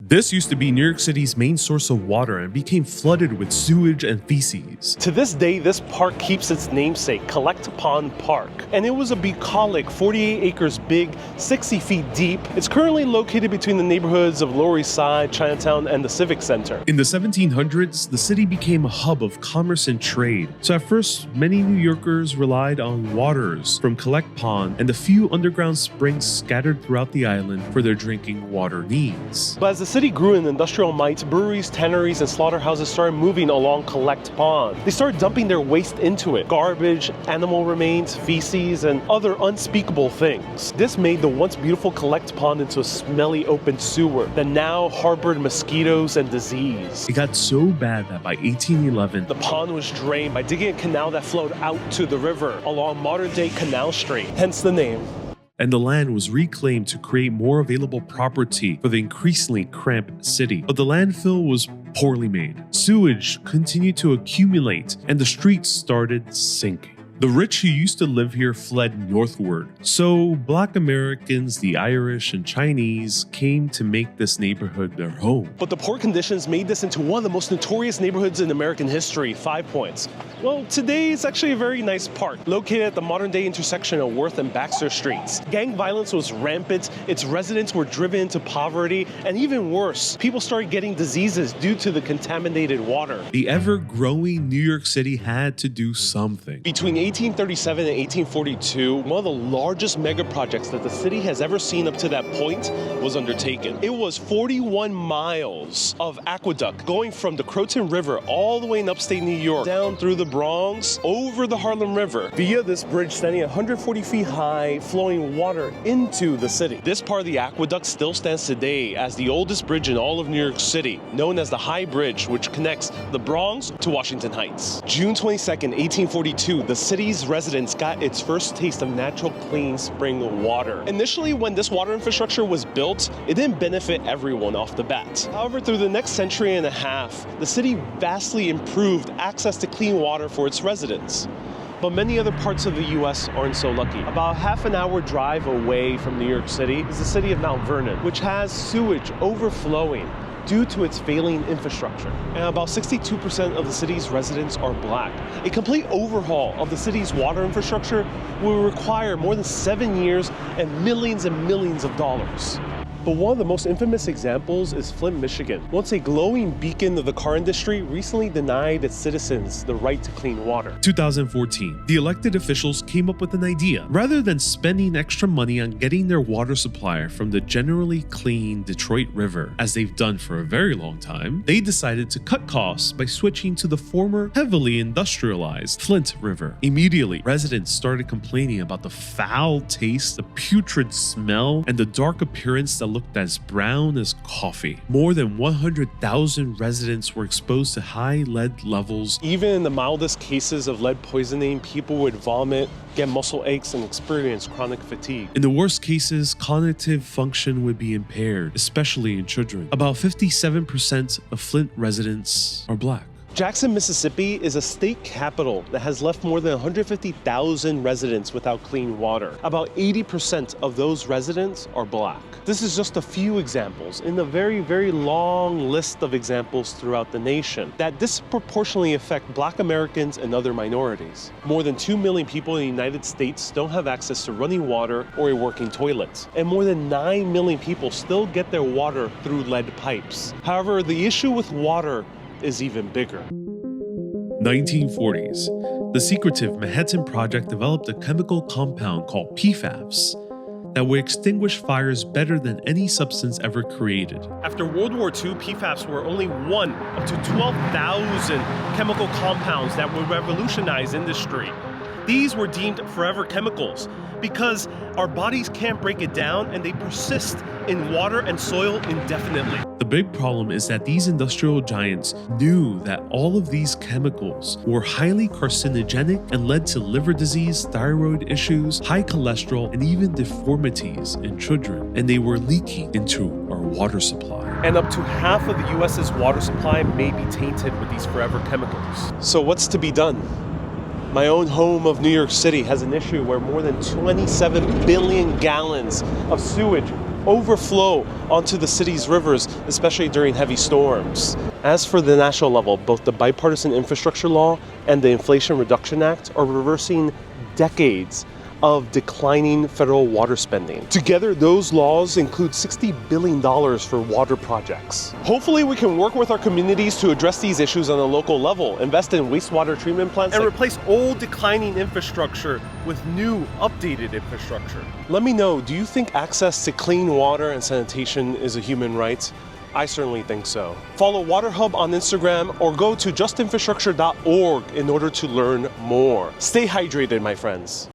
This used to be New York City's main source of water and became flooded with sewage and feces. To this day, this park keeps its namesake, Collect Pond Park. And it was a bucolic 48 acres big, 60 feet deep. It's currently located between the neighborhoods of Lower East Side, Chinatown, and the Civic Center. In the 1700s, the city became a hub of commerce and trade. So at first, many New Yorkers relied on waters from Collect Pond and the few underground springs scattered throughout the island for their drinking water needs. But as the city grew in industrial might, breweries, tanneries, and slaughterhouses started moving along Collect Pond. They started dumping their waste into it. Garbage, animal remains, feces, and other unspeakable things. This made the once beautiful Collect Pond into a smelly open sewer that now harbored mosquitoes and disease. It got so bad that by 1811, The pond was drained by digging a canal that flowed out to the river along modern-day Canal Street, hence the name. and the land was reclaimed to create more available property for the increasingly cramped city. But the landfill was poorly made. Sewage continued to accumulate, and the streets started sinking. The rich who used to live here fled northward, so Black Americans, the Irish, and Chinese came to make this neighborhood their home. But the poor conditions made this into one of the most notorious neighborhoods in American history, 5 Points. Well, today it's actually a very nice park, located at the modern-day intersection of Worth and Baxter Streets. Gang violence was rampant, its residents were driven into poverty, and even worse, people started getting diseases due to the contaminated water. The ever-growing New York City had to do something. Between 1837 and 1842, one of the largest mega projects that the city has ever seen up to that point was undertaken. It was 41 miles of aqueduct going from the Croton River all the way in upstate New York, down through the Bronx, over the Harlem River, via this bridge standing 140 feet high, flowing water into the city. This part of the aqueduct still stands today as the oldest bridge in all of New York City, known as the High Bridge, which connects the Bronx to Washington Heights. June 22nd, 1842, the city's residents got its first taste of natural clean spring water. Initially, when this water infrastructure was built, it didn't benefit everyone off the bat. However, through the next century and a half, the city vastly improved access to clean water for its residents. But many other parts of the U.S. aren't so lucky. About half an hour drive away from New York City is the city of Mount Vernon, which has sewage overflowing due to its failing infrastructure. And about 62% of the city's residents are Black. A complete overhaul of the city's water infrastructure will require more than 7 years and millions of dollars. But one of the most infamous examples is Flint, Michigan. Once a glowing beacon of the car industry, recently denied its citizens the right to clean water. 2014, the elected officials came up with an idea. Rather than spending extra money on getting their water supply from the generally clean Detroit River, as they've done for a very long time, they decided to cut costs by switching to the former heavily industrialized Flint River. Immediately, residents started complaining about the foul taste, the putrid smell, and the dark appearance that looked as brown as coffee. More than 100,000 residents were exposed to high lead levels. Even in the mildest cases of lead poisoning, people would vomit, get muscle aches, and experience chronic fatigue. In the worst cases, cognitive function would be impaired, especially in children. About 57% of Flint residents are Black. Jackson, Mississippi is a state capital that has left more than 150,000 residents without clean water. About 80% of those residents are Black. This is just a few examples in a very long list of examples throughout the nation that disproportionately affect Black Americans and other minorities. More than 2 million people in the United States don't have access to running water or a working toilet. And more than 9 million people still get their water through lead pipes. However, the issue with water is even bigger. 1940s, the secretive Manhattan Project developed a chemical compound called PFAS that would extinguish fires better than any substance ever created. After World War II, PFAS were only one of 12,000 chemical compounds that would revolutionize industry. These were deemed forever chemicals because our bodies can't break it down and they persist in water and soil indefinitely. The big problem is that these industrial giants knew that all of these chemicals were highly carcinogenic and led to liver disease, thyroid issues, high cholesterol, and even deformities in children. And they were leaking into our water supply. And up to half of the US's water supply may be tainted with these forever chemicals. So what's to be done? My own home of New York City has an issue where more than 27 billion gallons of sewage overflow onto the city's rivers, especially during heavy storms. As for the national level, both the Bipartisan Infrastructure Law and the Inflation Reduction Act are reversing decades of declining federal water spending. Together, those laws include $60 billion for water projects. Hopefully, we can work with our communities to address these issues on a local level, invest in wastewater treatment plants, and replace old declining infrastructure with new, updated infrastructure. Let me know, do you think access to clean water and sanitation is a human right? I certainly think so. Follow WaterHub on Instagram or go to justinfrastructure.org in order to learn more. Stay hydrated, my friends.